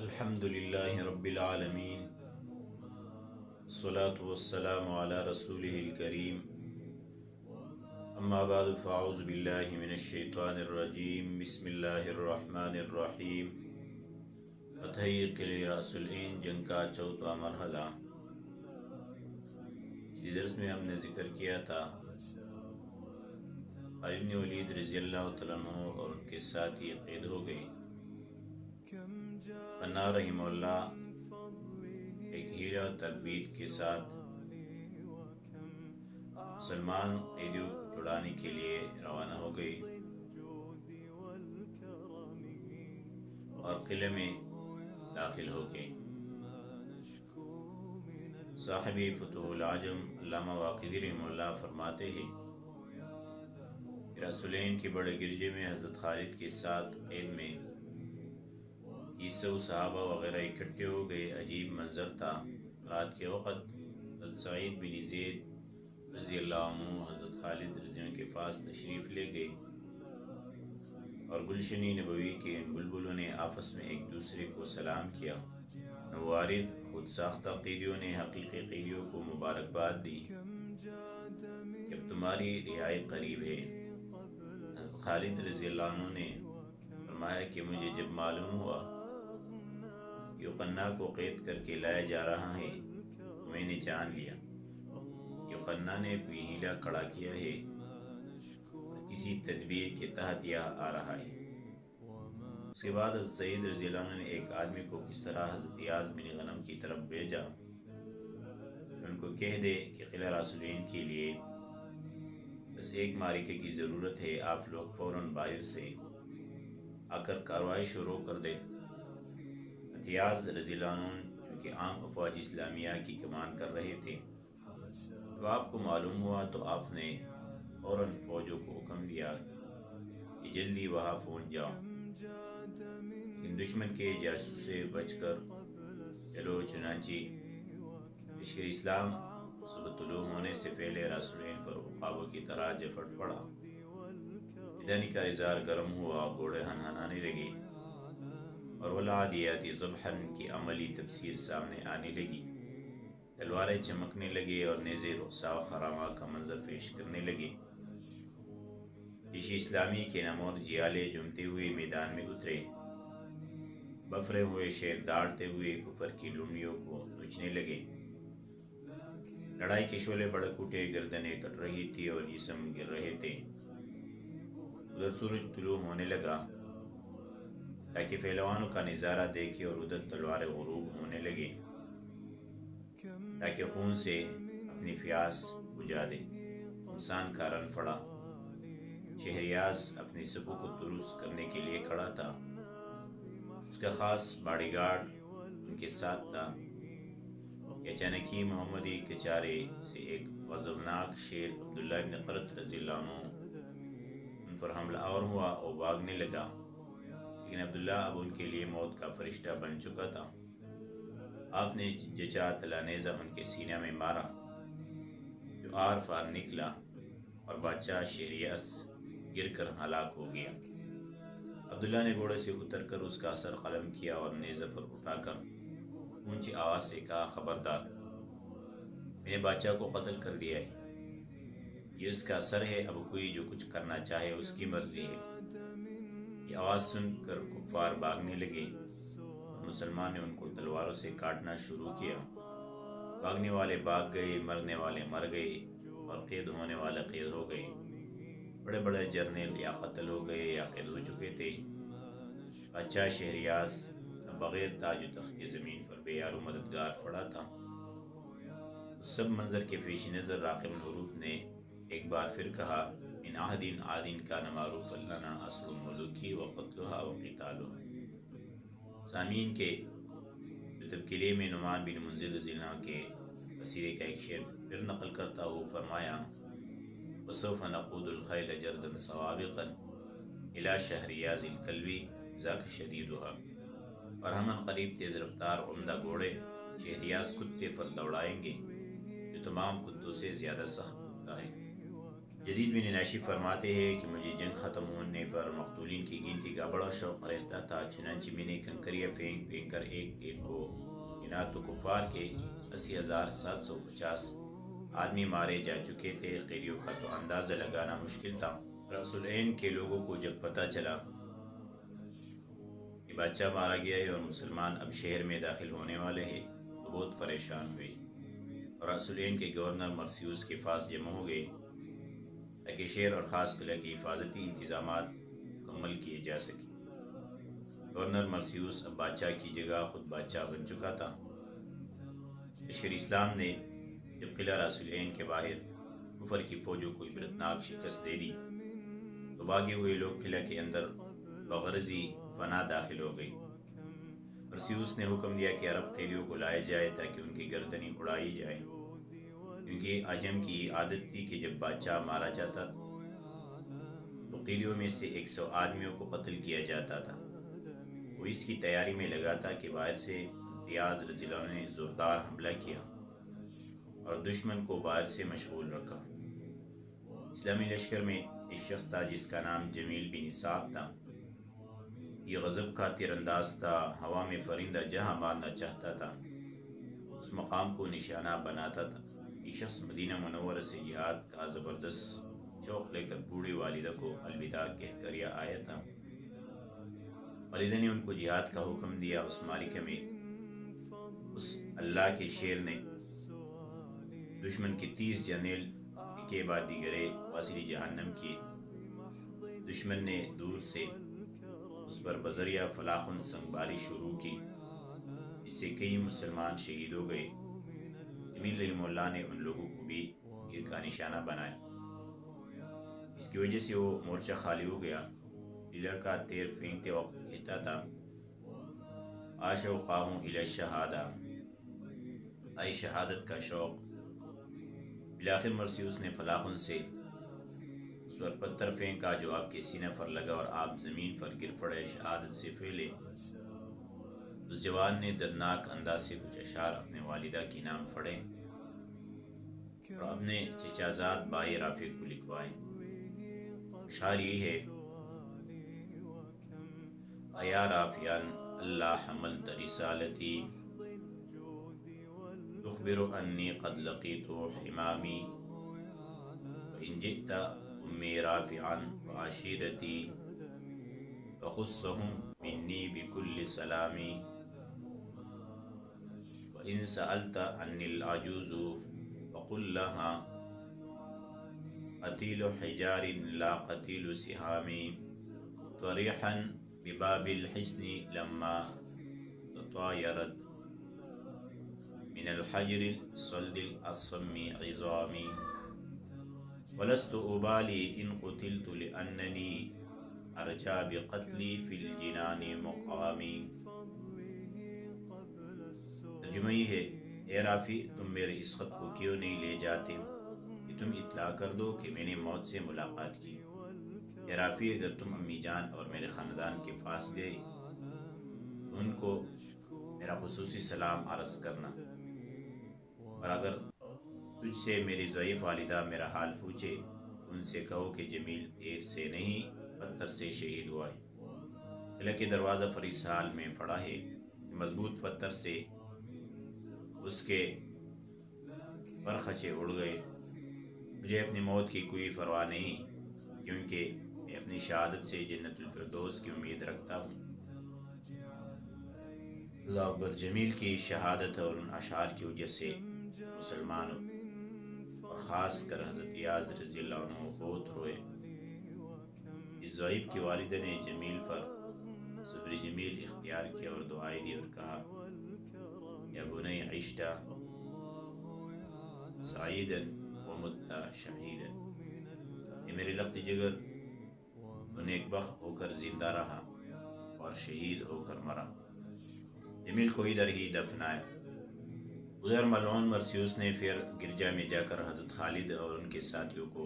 الحمد لله رب العالمين، الصلاة والسلام على رسوله الكريم. أما بعد فأعوذ بالله من الشيطان الرجيم. بسم الله الرحمن الرحيم. فتح قلعہ رأس العین جنگ کا چوتھا مرحلہ. اس درس میں ہم نے ذکر کیا تھا خالد بن ولید رضی اللہ تعالیٰ عنہ اور ان کے ساتھی قید ہو گئے. قناع رحمہ اللہ ایک ہیرا تربیت کے ساتھ مسلمان قیدیوں کو چھڑانے کے لیے روانہ ہو گئی اور قلعے میں داخل ہو گئی. صاحب فتوح العجم علامہ واقدی رحمہ اللہ فرماتے ہیں رأس العین کے بڑے گرجے میں حضرت خالد کے ساتھ قید میں 300 صحابہ وغیرہ اکٹھے ہو گئے. عجیب منظر تھا. رات کے وقت حضرت سعید بن زید رضی اللہ عنہ حضرت خالد رضی اللہ عنہ کے پاس تشریف لے گئے اور گلشنی نبوی کے ان بلبلوں نے آپس میں ایک دوسرے کو سلام کیا. نوارد خود ساختہ قیدیوں نے حقیقی قیدیوں کو مبارکباد دی کہ اب تمہاری رہائی قریب ہے. حضرت خالد رضی اللہ عنہ نے فرمایا کہ مجھے جب معلوم ہوا یوقنا کو قید کر کے لایا جا رہا ہے تو میں نے جان لیا یوقنا نے کوئی ہیلا کھڑا کیا ہے اور کسی تدبیر کے تحت یہاں آ رہا ہے. اس کے بعد حضرت سعید رضی اللہ عنہ نے ایک آدمی کو کس طرح حضرت ایاز بن غنم کی طرف بھیجا کہ ان کو کہہ دے کہ قلعہ رأس العین کے لیے بس ایک معرکے کی ضرورت ہے، آپ لوگ فوراً باہر سے آ کر کارروائی شروع کر دے. ایاز رضی اللہ عنہ چونکہ عام افواج اسلامیہ کی کمان کر رہے تھے، جب آپ کو معلوم ہوا تو آپ نے فوراً فوجوں کو حکم دیا کہ جلدی وہاں پہنچ جاؤ. لیکن دشمن کے جاسوس سے بچ کر چلو. چنانچہ لشکر اسلام صبح طلوع ہونے سے پہلے رأس العین پر خوابوں کی طرح جھپٹ پڑا. میدانی کا رزار گرم ہوا، گھوڑے ہنہنانے لگے اور والعادیات ضبحا کی عملی تفسیر سامنے آنے لگی. تلواریں چمکنے لگے اور نیزے رقصا و خراما کا منظر پیش کرنے لگے. جیش اسلامی کے نمور جیالے جمتے ہوئے میدان میں اترے. بفرے ہوئے شیر داڑتے ہوئے کفر کی لومڑیوں کو نوچنے لگے. لڑائی کے شعلے بڑک اٹھے، گردنیں کٹ رہی تھی اور جسم گر رہے تھے. ادھر سورج طلوع ہونے لگا تاکہ پہلوانوں کا نظارہ دیکھے اور ادھر تلواریں غروب ہونے لگے تاکہ خون سے اپنی پیاس بجھا دے. انسان کا رن پڑا. شہریاز اپنی صفوں کو درست کرنے کے لیے کھڑا تھا. اس کا خاص باڈی گارڈ ان کے ساتھ تھا کہ اچانک ہی محمدی کچارے سے ایک غضبناک شیر عبداللہ بن قرط رضی اللہ عنہ ان پر حملہ آور ہوا اور بھاگنے لگا. لیکن عبداللہ اب ان کے لیے موت کا فرشتہ بن چکا تھا. آپ نے جچا تلا نیزہ ان کے سینہ میں مارا جو آر فار نکلا اور بادشاہ شہریاز گر کر ہلاک ہو گیا. عبداللہ نے گھوڑے سے اتر کر اس کا سر قلم کیا اور نیزہ پر اٹھا کر اونچی آواز سے کہا، خبردار، میں نے بادشاہ کو قتل کر دیا ہے. یہ اس کا سر ہے، اب کوئی جو کچھ کرنا چاہے اس کی مرضی ہے. یہ آواز سن کر کفار بھاگنے لگے اور مسلمان نے ان کو تلواروں سے کاٹنا شروع کیا. بھاگنے والے بھاگ گئے، مرنے والے مر گئے اور قید ہونے والے قید ہو گئے. بڑے بڑے جرنیل یا قتل ہو گئے یا قید ہو چکے تھے. بادشاہ شہریاز بغیر تاج و تخت کے زمین پر بے یار و مددگار پڑا تھا. اس سب منظر کے پیش نظر راقب الحروف نے ایک بار پھر کہا، ان عہد عادٍ کان معروفا لنا اصل الملوک وقتلها وقتالها. سامعین کے جو تبکیلے میں نعمان بن منذر رضی اللہ عنہ کے قصیدے کا ایک شعر پھر نقل کرتا ہو فرمایا، وسوف نقود الخیل جردا سوابقا الى شہریاز الکلوی ذاک شدیدها. اور ہم قریب تیز رفتار عمدہ گھوڑے شہریاز کتے پر دوڑائیں گے جو تمام کتوں سے زیادہ سخت ہوتا ہے. جدید بن ناشی فرماتے ہیں کہ مجھے جنگ ختم ہونے پر مقتولین کی گنتی کا بڑا شوق رہتا تھا، چنانچہ میں نے کنکریاں پھینک پھینک کر ایک ایک کو گنا تو کفار کے 80,750 آدمی مارے جا چکے تھے۔ قیدیوں کا تو اندازہ لگانا مشکل تھا۔ رأس العین کے لوگوں کو جب پتہ چلا کہ بادشاہ مارا گیا ہے اور مسلمان اب شہر میں داخل ہونے والے ہیں تو بہت پریشان ہوئے اور رأس العین کے گورنر مرسیوس کے پاس جمع ہو گئے تاکہ شہر اور خاص قلعہ کی حفاظتی انتظامات مکمل کیے جا سکیں۔ گورنر مرسیوس اب بادشاہ کی جگہ خود بادشاہ بن چکا تھا۔ لشکر اسلام نے جب قلعہ رأس العین کے باہر کفر کی فوجوں کو عبرتناک شکست دے دی تو بھاگے ہوئے لوگ قلعہ کے اندر بغرضی فنا داخل ہو گئی۔ مرسیوس نے حکم دیا کہ عرب قیدیوں کو لائے جائے تاکہ ان کی گردنیں اڑائی جائیں، کیونکہ عجم کی عادت تھی کہ جب بادشاہ مارا جاتا تو قیدیوں میں سے 100 آدمیوں کو قتل کیا جاتا تھا۔ وہ اس کی تیاری میں لگا تھا کہ باہر سے امتیاز رضی اللہ عنہ نے زوردار حملہ کیا اور دشمن کو باہر سے مشغول رکھا۔ اسلامی لشکر میں ایک شخص تھا جس کا نام جمیل بن اسحاق تھا۔ یہ غضب کا تیر انداز تھا، ہوا میں پرندہ جہاں مارنا چاہتا تھا اس مقام کو نشانہ بناتا تھا۔ یہ شخص مدینہ منورہ سے جہاد کا زبردست شوق لے کر بوڑھی والدہ کو الوداع کہہ کر یہ آیا تھا۔ والدہ نے ان کو جہاد کا حکم دیا۔ اس معرکے میں اس اللہ کے شیر نے دشمن کے 30 جرنیل کے بعد دیگرے واصلی جہنم کیے۔ دشمن نے دور سے اس پر بذریعہ فلاخن سنگباری شروع کی، اس سے کئی مسلمان شہید ہو گئے۔ جمیل رحمہ اللہ نے ان لوگوں کو بھی تیر کا نشانہ بنایا، اس کی وجہ سے وہ مورچہ خالی ہو گیا۔ یہ لڑکا تیر پھینکتے وقت کہتا تھا، آشوقاہوں الی الشہادہ، آئی شہادت کا شوق۔ بلاخر مرسیوس نے فلاخن سے اس پر پتھر پھینکا جو آپ کے سینہ پر لگا اور آپ زمین پر گر پڑے، شہادت سے پہلے اس جوان نے دردناک انداز سے کچھ اشعار اپنے والدہ کے نام پڑھے اور اپنے چچا زاد بھائی رافع کو لکھوائے۔ اشعار یہ ہے، ایا رافعان اللہ حملت رسالتی، تخبر انی قد لقیت حمامی، وإن جئت أمي رافعا وعشيرتي فخصهم مني بكل سلام، وإن سألت عني العجوز فقل لها قتيل حجار لا قتيل سهام، طريحا بباب الحصن لما تطايرت من الحجر الصلد الأصم عظامي، ولست أبالي إن قتلت لأنني أرجى بقتلي في الجنان مقامي۔ ترجمہ یہ ہے، اے رافی تم میرے اس خط کو کیوں نہیں لے جاتے ہو کہ تم اطلاع کر دو کہ میں نے موت سے ملاقات کی۔ اے رافی اگر تم امی جان اور میرے خاندان کے پاس گئے تو ان کو میرا خصوصی سلام عرض کرنا، اور اگر تجھ سے میری ضعیف والدہ میرا حال پوچھے تو ان سے کہو کہ جمیل تیر سے نہیں پتھر سے شہید ہوا ہے۔ قلعہ کے دروازہ پر اس حال میں پڑا ہے کہ مضبوط پتھر سے اس کے پرخچے اڑ گئے۔ مجھے اپنی موت کی کوئی پرواہ نہیں، کیونکہ میں اپنی شہادت سے جنت الفردوس کی امید رکھتا ہوں۔ اللہ اکبر۔ جمیل کی شہادت اور ان اشعار کی وجہ سے مسلمانوں اور خاص کر حضرت یاز رضی اللہ عنہ بہت روئے۔ اس ضعیف کی والدہ نے جمیل پر صبر جمیل اختیار کیا اور دعائیں دی اور کہا، یا بنی عشتا سعیدا ومت شہیدا، یہ میرے لخت جگر تو نیک بخت ہو کر زندہ رہا اور شہید ہو کر مرا۔ جمیل کو ادھر ہی دفنایا۔ ادھر ملعون مرسیوس نے پھر گرجا میں جا کر حضرت خالد اور ان کے ساتھیوں کو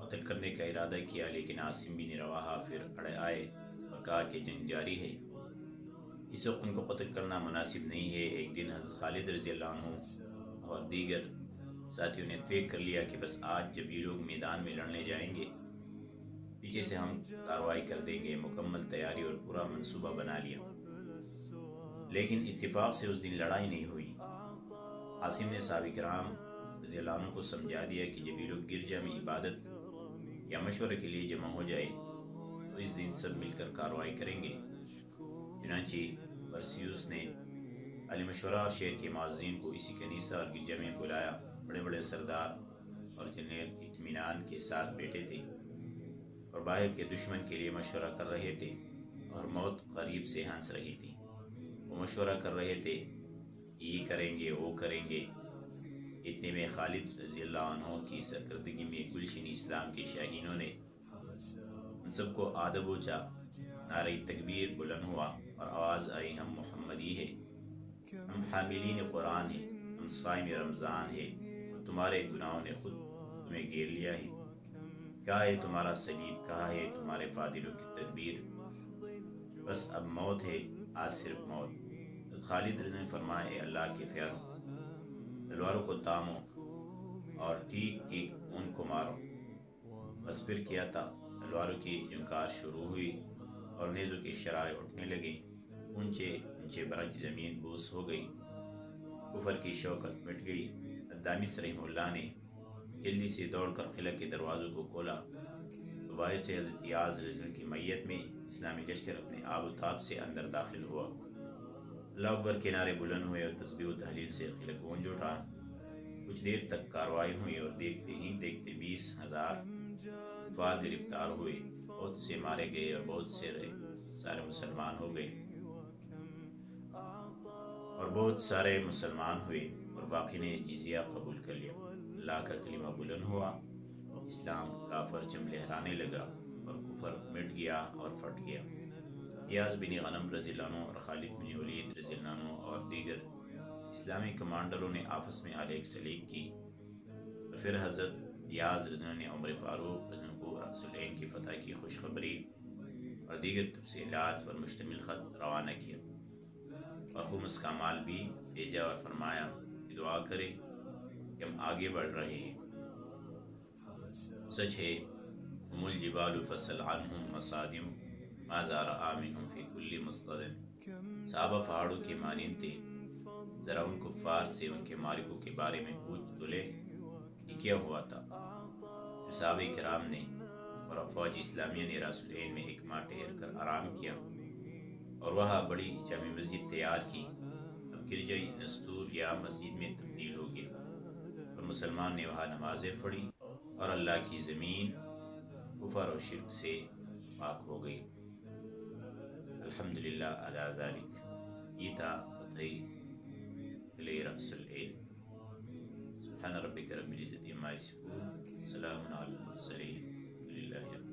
قتل کرنے کا ارادہ کیا، لیکن عاصم بن رواحہ پھر اڑے آئے اور کہا کہ جنگ جاری ہے، اس وقت ان کو قتل کرنا مناسب نہیں ہے۔ ایک دن حضرت خالد رضی اللہ عنہ اور دیگر ساتھیوں نے طے کر لیا کہ بس آج جب یہ لوگ میدان میں لڑنے جائیں گے پیچھے سے ہم کارروائی کر دیں گے۔ مکمل تیاری اور پورا منصوبہ بنا لیا، لیکن اتفاق سے اس دن لڑائی نہیں ہوئی۔ عاصم نے صحابہ کرام رضی اللہ عنہ کو سمجھا دیا کہ جب یہ لوگ گرجا میں عبادت یا مشورے کے لیے جمع ہو جائے تو اس دن سب مل کر کارروائی کریں گے۔ چنانچہ پرسیوس نے علی مشورہ اور شہر کے معززین کو اسی کنیسہ اور گرجا میں بلایا۔ بڑے بڑے سردار اور جنرل اطمینان کے ساتھ بیٹھے تھے اور باہر کے دشمن کے لیے مشورہ کر رہے تھے، اور موت قریب سے ہنس رہی تھی۔ وہ مشورہ کر رہے تھے، یہ کریں گے وہ کریں گے۔ اتنے میں خالد رضی اللہ عنہ کی سرکردگی میں گلشن اسلام کے شاہینوں نے ان سب کو آدب بوچھا۔ نعرہ تکبیر بلند ہوا اور آواز آئی، ہم محمدی ہے، ہم حاملین قرآن ہیں، ہم صائم رمضان ہے، اور تمہارے گناہوں نے خود تمہیں گھیر لیا ہے۔ کہاں ہے تمہارا صلیب، کہاں ہے تمہارے فاضلوں کی تدبیر؟ بس اب موت ہے، آج صرف موت۔ خالد رضی نے فرمایا، اے اللہ کے پیارو، تلواروں کو تامو اور ٹھیک ٹھیک ان کو مارو۔ بس پھر کیا تھا، تلواروں کی جھنکار شروع ہوئی اور نیزوں کے شرارے اٹھنے لگے۔ اونچے اونچے برج زمین بوس ہو گئی، کفر کی شوکت مٹ گئی۔ الدامس رحمہ اللہ نے جلدی سے دوڑ کر قلعہ کے دروازوں کو کھولا تو باہر سے حضرت یاز رضی اللہ کی میت میں اسلامی لشکر اپنے آب و تاب سے اندر داخل ہوا۔ اللہ اکبر کے نعرے بلند ہوئے اور تسبیح و تحلیل سے قلعہ گونج اٹھا۔ کچھ دیر تک کارروائی ہوئی اور دیکھتے ہی دیکھتے 20,000 کفار گرفتار ہوئے۔ بہت سے مارے گئے اور بہت سے سارے مسلمان ہو گئے اور بہت سارے مسلمان ہوئے اور باقی نے جزیہ قبول کر لیا۔ اللہ کا کلمہ بلند ہوا، اسلام کا پرچم لہرانے لگا اور کفر مٹ گیا اور پھٹ گیا۔ یاز بن غنم رضی اللہ عنہ اور خالد بن ولید رضی اللہ عنہ اور دیگر اسلامی کمانڈروں نے آپس میں علیہ سلیق کی، اور پھر حضرت یاز رضی اللہ عنہ نے عمر فاروق رضی اللہ عنہ کو رأس العین کی فتح کی خوشخبری اور دیگر تفصیلات پر مشتمل خط روانہ کیا اور خمس کا مال بھی بھیجا اور فرمایا کہ دعا کرے کہ ہم آگے بڑھ رہے ہیں۔ سچ ہے، ہم الجبال فصل عنہم مصادم ما زارع منہم فی کل مصطدم۔ صحابہ پہاڑوں کے مانند تھے، ذرا ان کفار سے ان کے مالکوں کے بارے میں پوچھ تو لے، یہ کیا ہوا تھا؟ صحابہ کرام نے اور افواج اسلامیہ نے رأس العین میں ایک ماہ ٹھہر کر آرام کیا اور وہاں بڑی جامع مسجد تیار کی۔ اب گرجائی نستور یا مسجد میں تبدیل ہو گیا اور مسلمان نے وہاں نمازیں پڑھی اور اللہ کی زمین کفر اور شرک سے پاک ہو گئی۔ الحمدللہ علی ذالک۔ یہ تھا فتح قلعہ رأس العین۔ سبحان ربک رب العزت عما یصفون، سلام علی المرسلین، الحمدللہ۔